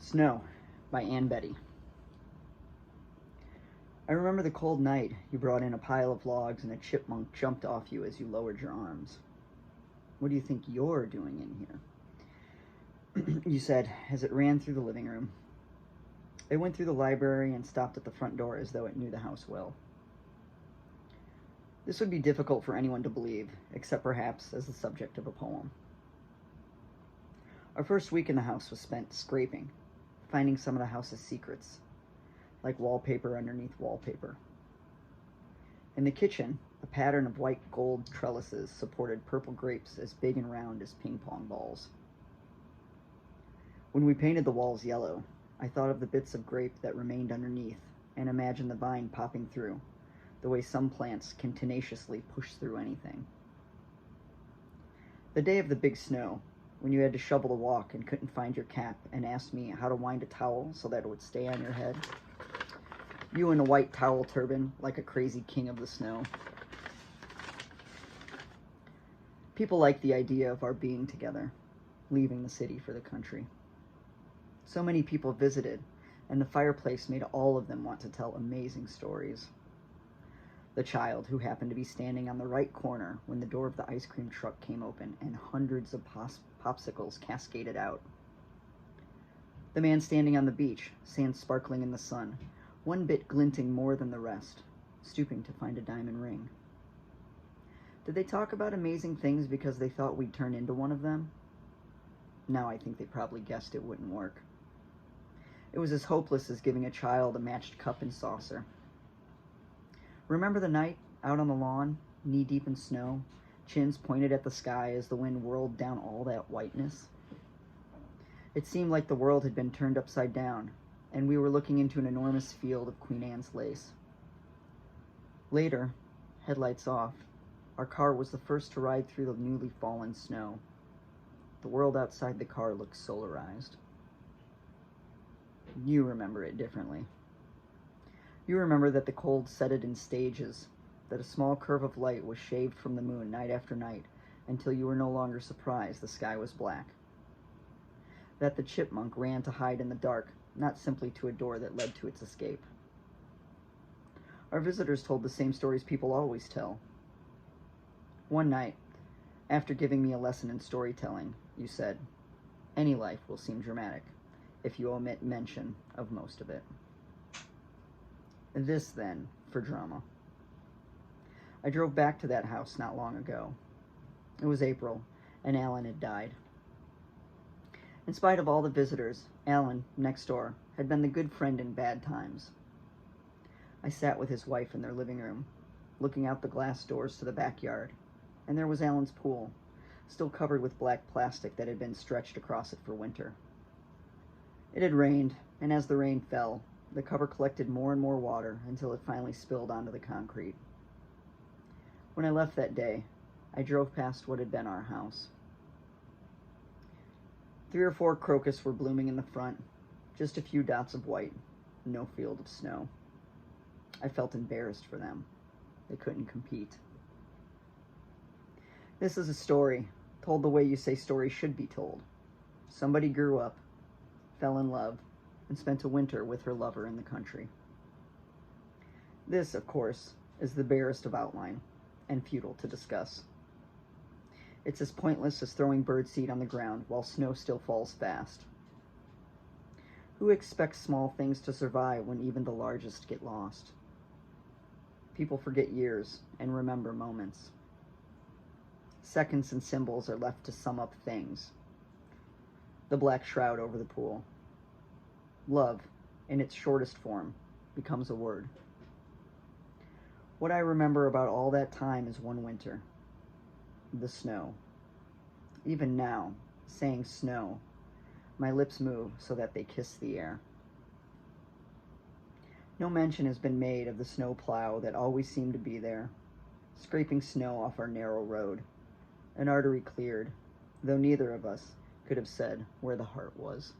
Snow by Beattie. I remember the cold night you brought in a pile of logs and a chipmunk jumped off you as you lowered your arms. "What do you think you're doing in here?" You said as it ran through the living room. It went through the library and stopped at the front door as though it knew the house well. This would be difficult for anyone to believe, except perhaps as the subject of a poem. Our first week in the house was spent scraping, finding some of the house's secrets, like wallpaper underneath wallpaper. In the kitchen, a pattern of white gold trellises supported purple grapes as big and round as ping pong balls. When we painted the walls yellow, I thought of the bits of grape that remained underneath and imagined the vine popping through, the way some plants can tenaciously push through anything. The day of the big snow, when you had to shovel the walk and couldn't find your cap and asked me how to wind a towel so that it would stay on your head. You in a white towel turban, like a crazy king of the snow. People liked the idea of our being together, leaving the city for the country. So many people visited, and the fireplace made all of them want to tell amazing stories. The child who happened to be standing on the right corner when the door of the ice cream truck came open and hundreds of popsicles cascaded out. The man standing on the beach, sand sparkling in the sun, one bit glinting more than the rest, stooping to find a diamond ring. Did they talk about amazing things because they thought we'd turn into one of them? Now I think they probably guessed it wouldn't work. It was as hopeless as giving a child a matched cup and saucer. Remember the night out on the lawn, knee-deep in snow, chins pointed at the sky as the wind whirled down all that whiteness? It seemed like the world had been turned upside down, and we were looking into an enormous field of Queen Anne's lace. Later, headlights off, our car was the first to ride through the newly fallen snow. The world outside the car looked solarized. You remember it differently. You remember that the cold set it in stages, that a small curve of light was shaved from the moon night after night until you were no longer surprised the sky was black. That the chipmunk ran to hide in the dark, not simply to a door that led to its escape. Our visitors told the same stories people always tell. One night, after giving me a lesson in storytelling, you said, "Any life will seem dramatic if you omit mention of most of it." This, then, for drama. I drove back to that house not long ago. It was April, and Alan had died. In spite of all the visitors, Alan, next door, had been the good friend in bad times. I sat with his wife in their living room, looking out the glass doors to the backyard, and there was Alan's pool, still covered with black plastic that had been stretched across it for winter. It had rained, and as the rain fell, the cover collected more and more water until it finally spilled onto the concrete. When I left that day, I drove past what had been our house. 3 or 4 crocus were blooming in the front, just a few dots of white, no field of snow. I felt embarrassed for them. They couldn't compete. This is a story, told the way you say stories should be told. Somebody grew up, fell in love, and spent a winter with her lover in the country. This, of course, is the barest of outline, and futile to discuss. It's as pointless as throwing birdseed on the ground while snow still falls fast. Who expects small things to survive when even the largest get lost? People forget years and remember moments. Seconds and symbols are left to sum up things. The black shroud over the pool. Love, in its shortest form, becomes a word. What I remember about all that time is one winter. The snow. Even now, saying snow, my lips move so that they kiss the air. No mention has been made of the snow plow that always seemed to be there, scraping snow off our narrow road, an artery cleared, though neither of us could have said where the heart was.